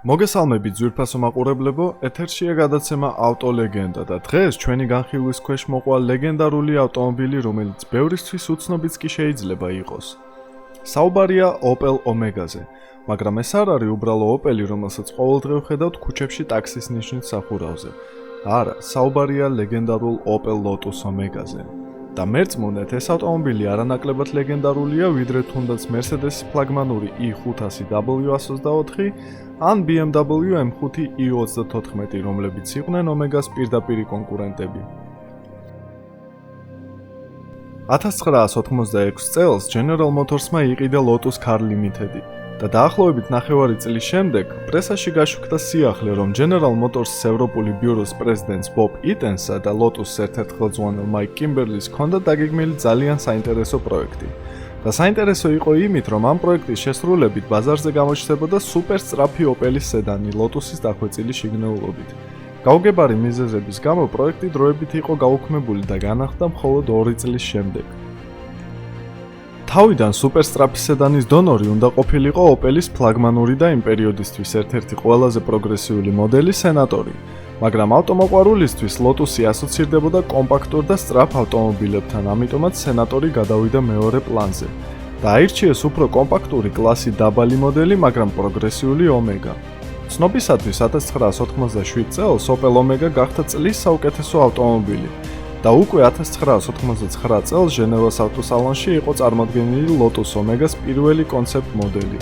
მოგესალმებით ძვირფასო მაყურებლებო, ეთერშია გადაცემა ავტოლეგენდა და დღეს ჩვენი განხილვის ქვეშ მოყვა ლეგენდარული ავტომობილი, რომელიც ბევრისთვის უცნობიც კი შეიძლება იყოს. საუბარია Opel Omega-ზე, მაგრამ ეს არ არის უბრალო Opel-ი, რომელსაც ყოველდღე ვხედავთ ქუჩებში ტაქსის ნიშნის სახურავზე. არა, საუბარია ლეგენდარულ Opel Lotus Omega-ზე. და მერწმუნეთ, ეს ავტომობილი არანაკლებად ლეგენდარულია, ვიდრე თუნდაც Mercedes ფლაგმანური i500 W124 ან BMW M5 i34, რომლებიც იყვნენ Omega-ს პირდაპირი კონკურენტები. 1986 წელს General Motors-მა იყიდა Lotus Car Limited და დაახლოებით 9 წლის შემდეგ პრესაში გაშვიკდა სიახლე, რომ General Motors-ის ევროპული ბიუროს პრეზიდენტს Bob Eaton-სა და Lotus-ის ერთ-ერთ ხელმძღვანელ Mike Kimberly-ს ჰქონდა დაგეგმილი ძალიან საინტერესო პროექტი. და საინტერესო იყო იმით, რომ ამ პროექტის შესრულებით ბაზარზე გამოჩნდებოდა სუპერ სწრაფი Opel-ის სედანი Lotus-ის დახვეწილი შიგნეულობით. გაუგებარი მიზეზების გამო პროექტი დროებით იყო გაუქმებული და განახლდა მხოლოდ 2 წლის შემდეგ. თავიდან სუპერ სწრაფი სედანის დონორი უნდა ყოფილიყო Opel-ის ფლაგმანური და იმ პერიოდისთვის ერთ-ერთი ყველაზე პროგრესიული მოდელი Senator-ი, მაგრამ ავტომოყვარულისთვის Lotus-ი ასოცირდებოდა კომპაქტურ და სწრაფ ავტომობილებთან, ამიტომაც Senator-ი გადავიდა მეორე პლანზე და აირჩიეს უფრო კომპაქტური კლასი დაბალი მოდელი, მაგრამ პროგრესიული Omega. ცნობისათვის 1987 წელს Opel Omega გახდა წლის საუკეთესო ავტომობილი და უკვე 1989 წელს ჟენევას ავტოსალონში იყო წარმოდგენილი Lotus Omega-ს პირველი კონცეპტ მოდელი.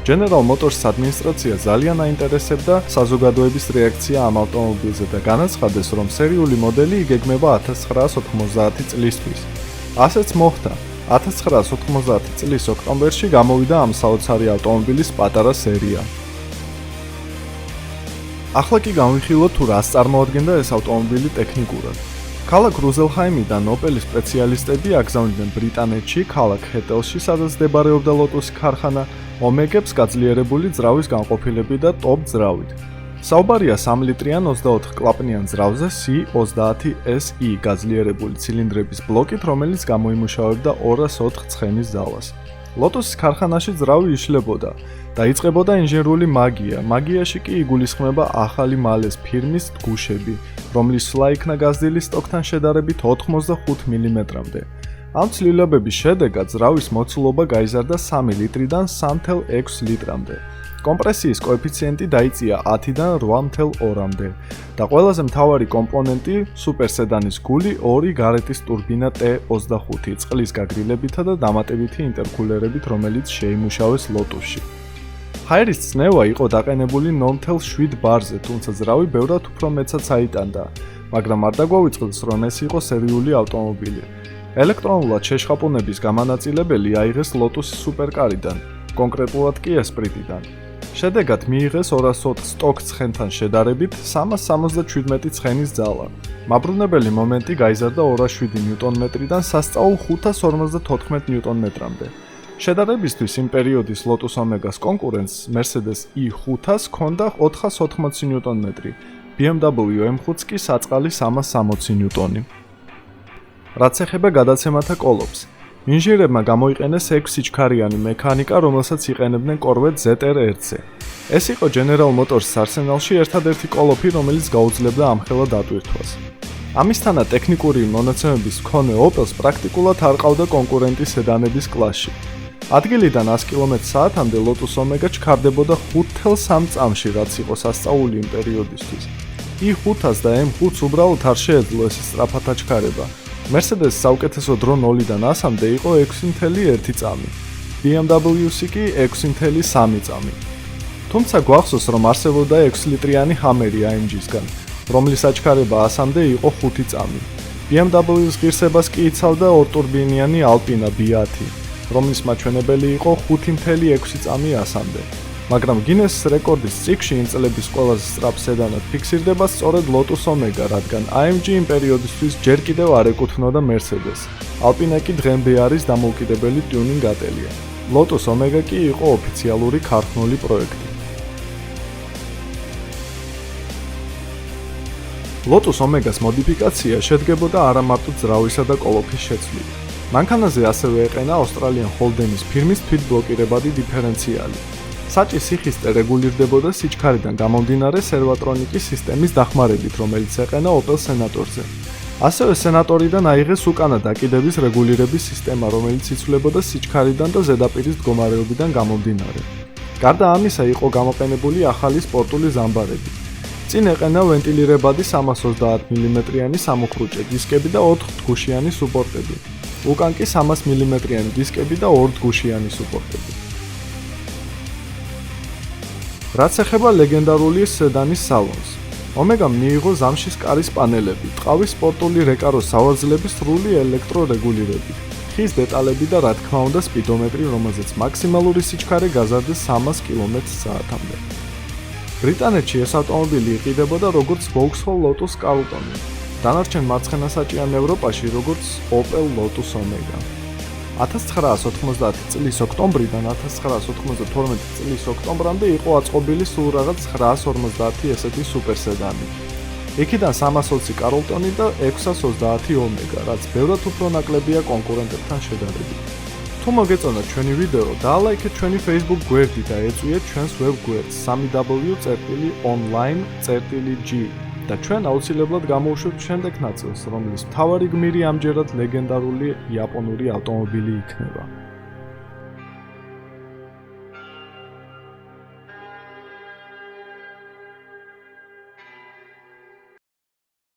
General Motors ადმინისტრაცია ძალიან აინტერესებდა საზოგადოების რეაქცია ამ ავტომობილზე და განაცხადეს, რომ სერიული მოდელი იგეგმება 1990 წლისთვის. ასეც მოხდა. 1990 წლის ოქტომბერში გამოვიდა ამ საოცარი ავტომობილის პატარა სერია. ახლა კი განვიხილოთ თუ რას წარმოადგენდა ეს ავტომობილი ტექნიკურად. ქალაქ რუზელჰაიმიდან Opel-ის სპეციალისტები აგზავნიდნენ ბრიტანეთში, ქალაქ ჰეტელში, სადაც მდებარეობდა Lotus ქარხანა, Omega-ს გაძლიერებული ძრავის განყოფილებით და ტოპ ძრავით. საუბარია 3 ლიტრიან 24 კლაპნიან ძრავზე C30 SE გაძლიერებული ცილინდრების ბლოკით, რომელიც გამოიმუშავებდა 204 ცხენის ძალას. Lotus-ის ქარხანაში ძრავი იშლებოდა და იწყებოდა ინჟინერული მაგია. მაგიაში კი იგულისხმება ახალი მალეს ფირმის გუშები, რომლის სვლა იქნა გაზრდილი სტოკთან შედარებით 85 მმ-მდე. ამ ცვლილებების შედეგად ძრავის მოცულობა გაიზარდა 3 ლიტრიდან 3,6 ლიტრამდე. კომპრესიის კოეფიციენტი დაიწია 10-დან 8,2-მდე და ყველაზე მთავარი კომპონენტი სუპერ სედანის გული 2 გარეტის ტურბინა T25 წყლის გაგრილებითა და დამატებითი ინტერკულერებით, რომელიც შეიმუშავეს Lotus-ში. ჰაერის წნევა იყო დაყენებული 0.7 ბარზე, თუმცა ძრავი ბევრად უფრო მეცაც აიტანდა, მაგრამ არ დაგვავიწყდეს, რომ ეს იყო სერიული ავტომობილი. ელექტრონულად შეშხაპუნების გამანაწილებელი აიღეს Lotus-ის სუპერკარიდან, კონკრეტულად კი Esprit-დან. შედეგად მიიღეს 204 სტოკ ცხენთან შედარებით 377 ცხენის ძალა. მაბრუნებელი მომენტი გაიზარდა 207 ნიუტონ-მეტრიდან სასწაულ 554 ნიუტონ-მეტრამდე. შედარებისთვის იმ პერიოდის Lotus Omega-ს კონკურენტს Mercedes i500 ჰქონდა 480 ნიუტონ-მეტრი, BMW M5-ს კი საწყალი 360 ნიუტონი. რაც ეხება გადაცემათა კოლოფს, ინჟინერებმა გამოიყენეს 6 ჩქარიანი მექანიკა, რომელსაც იყენებდნენ Corvette ZR1-ზე. ეს იყო General Motors-ის არსენალში ერთადერთი კოლოფი, რომელიც გაუძლებდა ამხელა დატვირთვას. ამისთანავე ტექნიკური მონაცემების მქონე Opel-ს პრაქტიკულად არ ყავდა კონკურენტი სედანების კლასში. ადგილიდან 100 კმ/სთ-მდე Lotus Omega ჩქარდებოდა 5.3 წამში, რაც იყო სასწაული იმ პერიოდისთვის. i500 და M5-ს უბრალოდ არ შეეძლო ეს სწრაფად აჩქარება. Mercedes-ის საუკეთესო დრო 0-დან 100-მდე იყო 6.1 წამი, BMW-ს კი 6.3 წამი. თუმცა გვახსოვს, რომ არსებობდა 6 ლიტრიანი Hummer-ი AMG-სგან, რომლის აჩქარება 100-მდე იყო 5 წამი. BMW-ის ღირსებას კი იცავდა 2 ტურბინიანი Alpina B10, რომლის მაჩვენებელი იყო 5.6 წამი 100-მდე. მაგრამ Guinness რეკორდის წიგნში იმ წლების ყველაზე სწრაფ სედანად ფიქსირდება სწორედ Lotus Omega, რადგან AMG იმ პერიოდისთვის ჯერ კიდევ არ ეკუთვნოდა Mercedes. Alpina კი დღემდე არის დამოუკიდებელი ტიუნინგ ატელია. Lotus Omega კი იყო ოფიციალური ქართული პროექტი. Lotus Omega-ს მოდიფიკაცია შედგებოდა არა მარტო ძრავისა და კოლოფის შეცვლით. მანქანაზე ასევე ეყენა Australian Holden-ის ფირმის თვითბლოკირებადი დიფერენციალი. საჭის სიხისტე რეგულირდებოდა სიჩქარიდან გამომდინარე სერვატრონიკის სისტემის დახმარებით, რომელიც ეყენა Opel Senator-ზე. ასევე Senator-დან აიღეს უკანა დაკიდების რეგულირების სისტემა, რომელიც იცვლებოდა სიჩქარიდან და ზედაპირის მდგომარეობიდან გამომდინარე. გარდა ამისა, იყო გამოყენებული ახალი სპორტული ზამბარები. წინ ეყენა ვენტილირებადი 330 მმ-იანი სამუხრუჭე დისკები და 4 მდგუშიანი სუპორტები. უკან კი 300 მმ-იანი დისკები და 2 მდგუშიანი სუპორტები. რაც ეხება ლეგენდარული სედანის სალონს, Omega მიიღო ზამშის კარის პანელები, ტყავის სპორტული რეკაროს სავარძლების სრული ელექტრორეგულირებით, ხის დეტალები და რა თქმა უნდა სპიდომეტრი, რომელზეც მაქსიმალური სიჩქარე გაზარდეს 300 კმ/სთ-მდე. ბრიტანეთში ეს ავტომობილი იყიდებოდა როგორც Vauxhall Lotus Carlton, დანარჩენ მარცხენასაჭიან ევროპაში როგორც Opel Lotus Omega. 1990 წლის ოქტომბრიდან 1992 წლის ოქტომბრამდე იყო აწყობილი სულ რაღაც 950 ესეთი სუპერსედანი. იქიდან 320 Carlton-ი და 630 Omega, რაც ბევრად უფრო ნაკლებია კონკურენტებთან შედარებით. თუ მოგეწონათ ჩვენი ვიდეო, დაალაიქეთ ჩვენი Facebook გვერდი და ეწვიეთ ჩვენს ვებ გვერდს www.online.g და ჩვენ აუცილებლად გამოვუშვებთ შემდეგ ნაწილს, რომლის მთავარი გმირი ამჯერად ლეგენდარული იაპონური ავტომობილი იქნება.